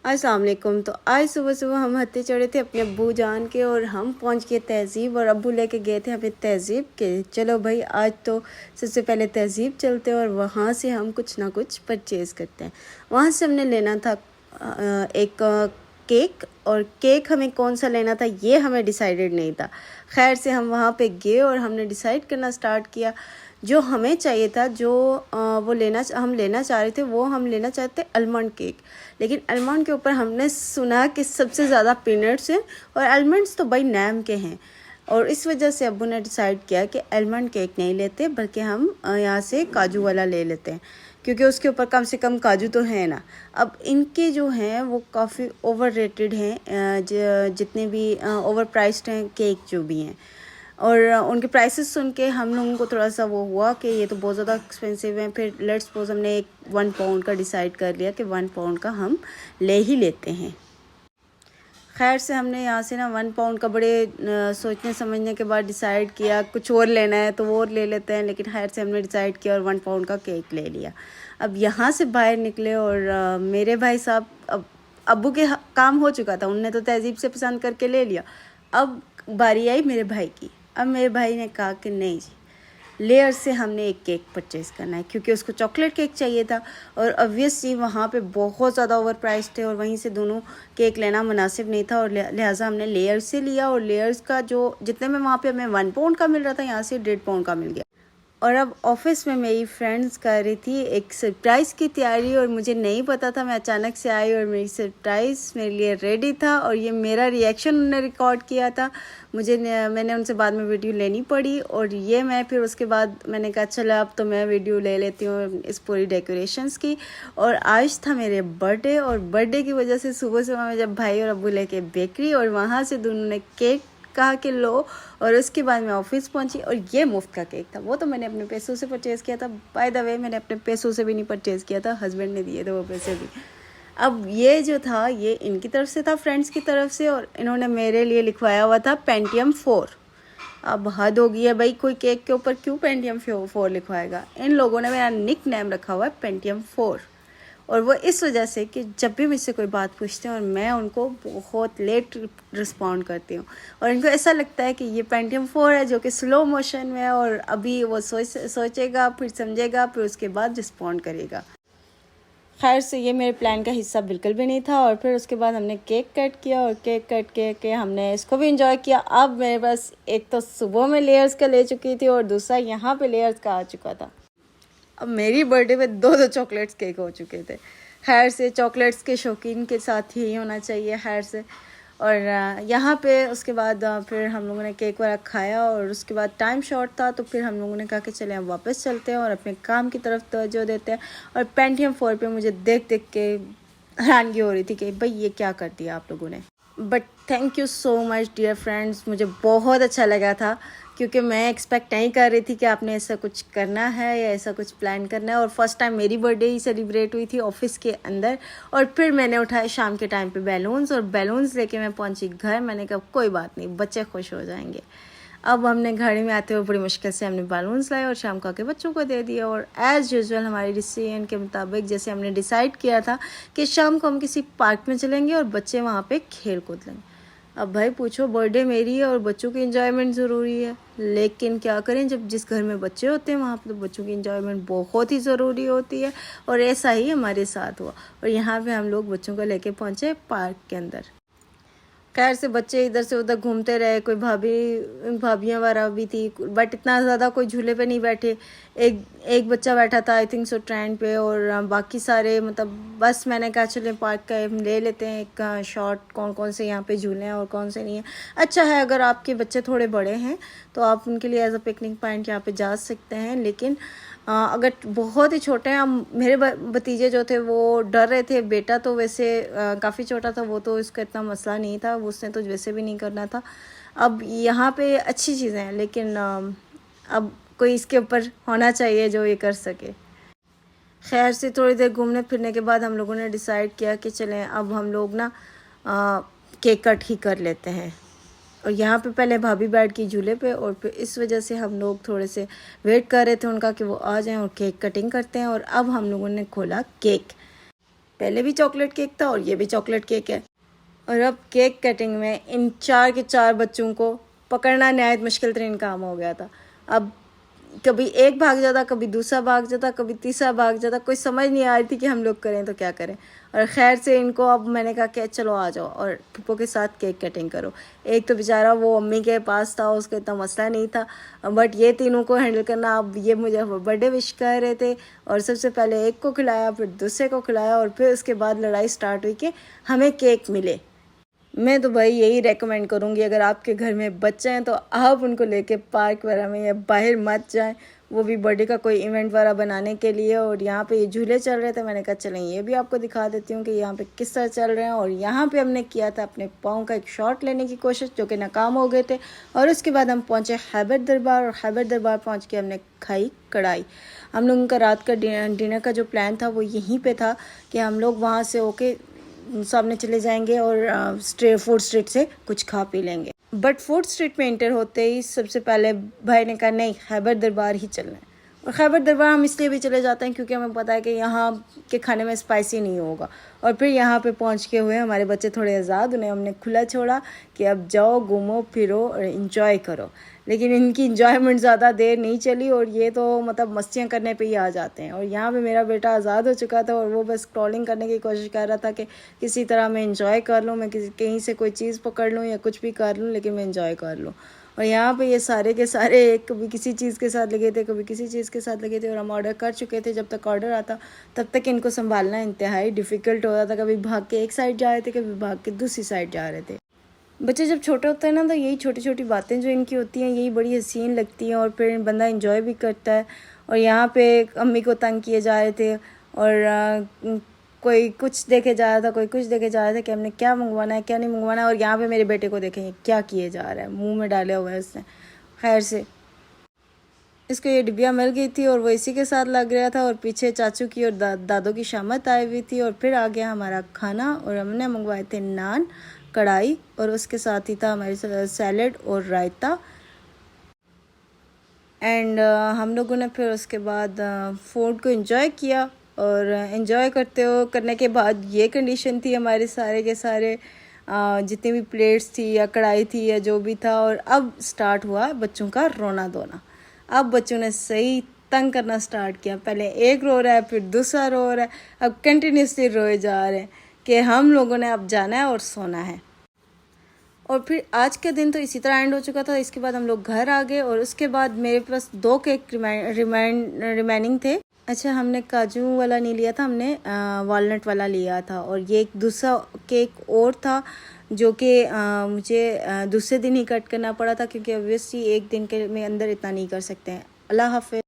अस्सलाम वालेकुम। तो आज सुबह सुबह हम हत्थे चढ़े थे अपने अब्बू जान के और हम पहुंच गए तहज़ीब और अब्बू लेके गए थे हमें तहज़ीब के। चलो भाई आज तो सबसे पहले तहज़ीब चलते हैं और वहाँ से हम कुछ ना कुछ परचेज़ करते हैं। वहाँ से हमने लेना था एक केक, और केक हमें कौन सा लेना था ये हमें डिसाइडेड नहीं था। खैर से हम वहाँ पे गए और हमने डिसाइड करना स्टार्ट किया। जो हमें चाहिए था, जो हम लेना चाह रहे थे, वो हम लेना चाहते आलमंड केक। लेकिन आलमंड के ऊपर हमने सुना कि सबसे ज़्यादा पीनट्स हैं और आलमंड्स तो भाई नैम के हैं, और इस वजह से अब्बू ने डिसाइड किया कि आलमंड केक नहीं लेते बल्कि हम यहाँ से काजू वाला ले लेते हैं, क्योंकि उसके ऊपर कम से कम काजू तो है ना। अब इनके जो हैं वो काफ़ी ओवर रेटेड हैं, जितने भी ओवर प्राइस्ड हैं केक जो भी हैं, और उनके प्राइसेस सुन के हम लोगों को थोड़ा सा वो हुआ कि ये तो बहुत ज़्यादा एक्सपेंसिव है। फिर लेट्स सपोज हमने 1 पाउंड का डिसाइड कर लिया कि 1 पाउंड का हम ले ही लेते हैं। खैर से हमने यहाँ से ना 1 पाउंड का बड़े सोचने समझने के बाद डिसाइड किया कुछ और लेना है तो वो और ले लेते हैं, लेकिन खैर से हमने डिसाइड किया और 1 पाउंड का केक ले लिया। अब यहाँ से बाहर निकले और मेरे भाई साहब, अब अब्बू के काम हो चुका था, उनने तो तहज़ीब से पसंद करके ले लिया। अब बारी आई मेरे भाई की। अब मेरे भाई ने कहा कि नहीं जी, लेयर से हमने एक केक परचेज़ करना है, क्योंकि उसको चॉकलेट केक चाहिए था और ऑब्वियसली वहाँ पे बहुत ज़्यादा ओवर प्राइस थे और वहीं से दोनों केक लेना मुनासिब नहीं था, और लिहाजा हमने लेयर से लिया। और लेयर्स का जो जितने में वहाँ पे हमें 1 पाउंड का मिल रहा था, यहाँ से 1.5 पाउंड का मिल गया। और अब ऑफ़िस में मेरी फ्रेंड्स कर रही थी एक सरप्राइज़ की तैयारी, और मुझे नहीं पता था, मैं अचानक से आई और मेरी सरप्राइज़ मेरे लिए रेडी था, और ये मेरा रिएक्शन उन्होंने रिकॉर्ड किया था। मैंने उनसे बाद में वीडियो लेनी पड़ी, और ये मैं फिर उसके बाद मैंने कहा चलो अब तो मैं वीडियो ले लेती हूँ इस पूरी डेकोरेशंस की। और आज था मेरे बर्थडे, और बर्थडे की वजह से सुबह सुबह मैं जब भाई और अब्बू लेके बेकरी, और वहाँ से दोनों ने केक कहा कि लो, और उसके बाद मैं ऑफिस पहुंची और ये मुफ्त का केक था। वो तो मैंने अपने पैसों से परचेज़ किया था। बाय द वे मैंने अपने पैसों से भी नहीं परचेज़ किया था, हस्बैंड ने दिए थे वो पैसे भी। अब ये जो था ये इनकी तरफ से था, फ्रेंड्स की तरफ से, और इन्होंने मेरे लिए लिखवाया हुआ था पेंटियम 4। अब हद हो गई है भाई, कोई केक के ऊपर क्यों पेंटियम 4 लिखवाएगा। इन लोगों ने मेरा निक नेम रखा हुआ है पेंटियम 4, और वो इस वजह से कि जब भी मुझसे कोई बात पूछते हैं और मैं उनको बहुत लेट रिस्पॉन्ड करती हूँ, और इनको ऐसा लगता है कि ये पेंटियम 4 है जो कि स्लो मोशन में है, और अभी वो सोचेगा, फिर समझेगा, फिर उसके बाद रिस्पॉन्ड करेगा। खैर से ये मेरे प्लान का हिस्सा बिल्कुल भी नहीं था। और फिर उसके बाद हमने केक कट किया, और केक कट के हमने इसको भी इंजॉय किया। अब मेरे पास एक तो सुबह में लेयर्स का ले चुकी थी, और दूसरा यहाँ पे लेयर्स का आ चुका था। अब मेरी बर्थडे पे 2 चॉकलेट्स केक हो चुके थे। खैर से चॉकलेट्स के शौकीन के साथ ही होना चाहिए। खैर से और यहाँ पे उसके बाद फिर हम लोगों ने केक वगैरह खाया, और उसके बाद टाइम शॉर्ट था तो फिर हम लोगों ने कहा कि चले हम वापस चलते हैं और अपने काम की तरफ तवज्जो देते हैं। और पेंटियम 4 पे मुझे देख देख के हैरानगी हो रही थी कि भाई ये क्या कर दिया आप लोगों ने। But thank you so much dear friends, मुझे बहुत अच्छा लगा था, क्योंकि मैं एक्सपेक्ट नहीं कर रही थी कि आपने ऐसा कुछ करना है या ऐसा कुछ प्लान करना है। और फर्स्ट टाइम मेरी बर्थडे ही सेलिब्रेट हुई थी ऑफिस के अंदर, और फिर मैंने उठाए शाम के टाइम पे बैलून्स, और बैलून्स लेके मैं पहुंची घर। मैंने कहा कोई बात नहीं, बच्चे खुश हो जाएंगे। अब हमने घर में आते हुए बड़ी मुश्किल से हमने बैलून्स लाए और शाम को आके बच्चों को दे दिया। और एज़ यूजुअल हमारी डिसीजन के मुताबिक जैसे हमने डिसाइड किया था कि शाम को हम किसी पार्क में चलेंगे और बच्चे वहाँ पे खेल कूद लेंगे। अब भाई पूछो, बर्थडे मेरी है और बच्चों की एंजॉयमेंट ज़रूरी है, लेकिन क्या करें, जब जिस घर में बच्चे होते हैं वहाँ पर तो बच्चों की एंजॉयमेंट बहुत ही ज़रूरी होती है। और ऐसा ही हमारे साथ हुआ, और यहाँ पे हम लोग बच्चों को लेके पहुँचे पार्क के अंदर। खैर से बच्चे इधर से उधर घूमते रहे, कोई भाभियाँ वगैरह भी थी, बट इतना ज़्यादा कोई झूले पे नहीं बैठे। एक बच्चा बैठा था आई थिंक सो ट्रेन पे, और बाकी सारे मतलब बस मैंने कहा चले पार्क का ले लेते हैं एक शॉट, कौन कौन से यहाँ पे झूले हैं और कौन से नहीं है। अच्छा है अगर आपके बच्चे थोड़े बड़े हैं तो आप उनके लिए एज अ पिकनिक पॉइंट यहाँ पे जा सकते हैं, लेकिन अगर बहुत ही छोटे हैं, मेरे भतीजे जो थे वो डर रहे थे। बेटा तो वैसे काफ़ी छोटा था, वो तो इसका इतना मसला नहीं था, उसने तो वैसे भी नहीं करना था। अब यहाँ पे अच्छी चीज़ें हैं, लेकिन अब कोई इसके ऊपर होना चाहिए जो ये कर सके। खैर से थोड़ी देर घूमने फिरने के बाद हम लोगों ने डिसाइड किया कि चलें अब हम लोग ना केक कट ही कर लेते हैं। और यहाँ पे पहले भाभी बैठ गई झूले पे, और फिर इस वजह से हम लोग थोड़े से वेट कर रहे थे उनका कि वो आ जाएं और केक कटिंग करते हैं। और अब हम लोगों ने खोला केक। पहले भी चॉकलेट केक था और ये भी चॉकलेट केक है। और अब केक कटिंग में इन 4 के 4 बच्चों को पकड़ना नहायत मुश्किल तरीन काम हो गया था। अब कभी एक भाग जाता, कभी दूसरा भाग जाता, कभी तीसरा भाग जाता, कोई समझ नहीं आ रही थी कि हम लोग करें तो क्या करें। और खैर से इनको अब मैंने कहा कि चलो आ जाओ और पप्पो के साथ केक कटिंग करो। एक तो बेचारा वो अम्मी के पास था, उसको इतना मसला नहीं था, बट ये तीनों को हैंडल करना। अब ये मुझे बर्थडे विश कर रहे थे और सबसे पहले एक को खिलाया, फिर दूसरे को खिलाया और फिर उसके बाद लड़ाई स्टार्ट हुई कि हमें केक मिले। मैं तो भाई यही रेकमेंड करूँगी, अगर आपके घर में बच्चे हैं तो आप उनको लेके पार्क वगैरह में या बाहर मत जाएं, वो भी बर्थडे का कोई इवेंट वगैरह बनाने के लिए। और यहाँ पे ये झूले चल रहे थे, मैंने कहा चलें ये भी आपको दिखा देती हूँ कि यहाँ पे किस तरह चल रहे हैं। और यहाँ पे हमने किया था अपने पाँव का एक शॉट लेने की कोशिश, जो कि नाकाम हो गए थे। और उसके बाद हम पहुँचे हैबर दरबार, और हैबर दरबार पहुँच के हमने खाई कढ़ाई। हम लोगों का रात का डिनर का जो प्लान था वो यहीं पर था कि हम लोग वहाँ से होके सामने चले जाएंगे और फूड स्ट्रीट से कुछ खा पी लेंगे। बट फूड स्ट्रीट में एंटर होते ही सबसे पहले भाई ने कहा नहीं, खैबर दरबार ही चलना है। और खैबर दरबार हम इसलिए भी चले जाते हैं क्योंकि हमें पता है कि यहाँ के खाने में स्पाइसी नहीं होगा। और फिर यहाँ पे पहुँच के हुए हमारे बच्चे थोड़े आज़ाद, उन्हें हमने खुला छोड़ा कि अब जाओ घूमो फिरो और इन्जॉय करो। लेकिन इनकी इन्जॉयमेंट ज़्यादा देर नहीं चली और ये तो मतलब मस्तियाँ करने पे ही आ जाते हैं। और यहाँ पे मेरा बेटा आज़ाद हो चुका था और वो बस स्क्रॉलिंग करने की कोशिश कर रहा था कि किसी तरह मैं इंजॉय कर लूँ, मैं कहीं से कोई चीज़ पकड़ लूँ या कुछ भी कर लूँ, लेकिन मैं इंजॉय कर लूँ। और यहाँ पे ये सारे के सारे कभी किसी चीज़ के साथ लगे थे, कभी किसी चीज़ के साथ लगे थे। और हम ऑर्डर कर चुके थे, जब तक ऑर्डर आता तब तक इनको संभालना इंतहाई डिफ़िकल्ट हो रहा था। कभी भाग के एक साइड जा रहे थे, कभी भाग के दूसरी साइड जा रहे थे। बच्चे जब छोटे होते हैं ना, तो यही छोटी छोटी बातें जो इनकी होती हैं यही बड़ी हसीन लगती हैं और फिर बंदा एंजॉय भी करता है। और यहाँ पे अम्मी को तंग किए जा रहे थे और कोई कुछ देखे जा रहा था, कोई कुछ देखे जा रहा था कि हमने क्या मंगवाना है क्या नहीं मंगवाना है। और यहाँ पे मेरे बेटे को देखें क्या किए जा रहा है, मुंह में डाले हुआ है उसने। खैर से इसको ये डिबिया मिल गई थी और वो इसी के साथ लग रहा था। और पीछे चाचू की और दादों की शामत आई हुई थी। और फिर आ गया हमारा खाना और हमने मंगवाए थे नान, कढ़ाई और उसके साथ ही था हमारे सैलेड और रायता। एंड हम लोगों ने फिर उसके बाद फूड को एंजॉय किया। और एंजॉय करने के बाद ये कंडीशन थी हमारे सारे के सारे जितनी भी प्लेट्स थी या कढ़ाई थी या जो भी था। और अब स्टार्ट हुआ बच्चों का रोना धोना। अब बच्चों ने सही तंग करना स्टार्ट किया। पहले एक रो रहा है, फिर दूसरा रो रहा है, अब कंटिन्यूसली रोए जा रहे हैं कि हम लोगों ने अब जाना है और सोना है। और फिर आज का दिन तो इसी तरह एंड हो चुका था। इसके बाद हम लोग घर आ गए और उसके बाद मेरे पास 2 केक रिमेनिंग थे। अच्छा, हमने काजू वाला नहीं लिया था, हमने वॉलनट वाला लिया था। और ये एक दूसरा केक और था जो कि मुझे दूसरे दिन ही कट करना पड़ा था क्योंकि ऑब्वियसली एक दिन के में अंदर इतना नहीं कर सकते हैं। अल्लाह हाफ़िज़।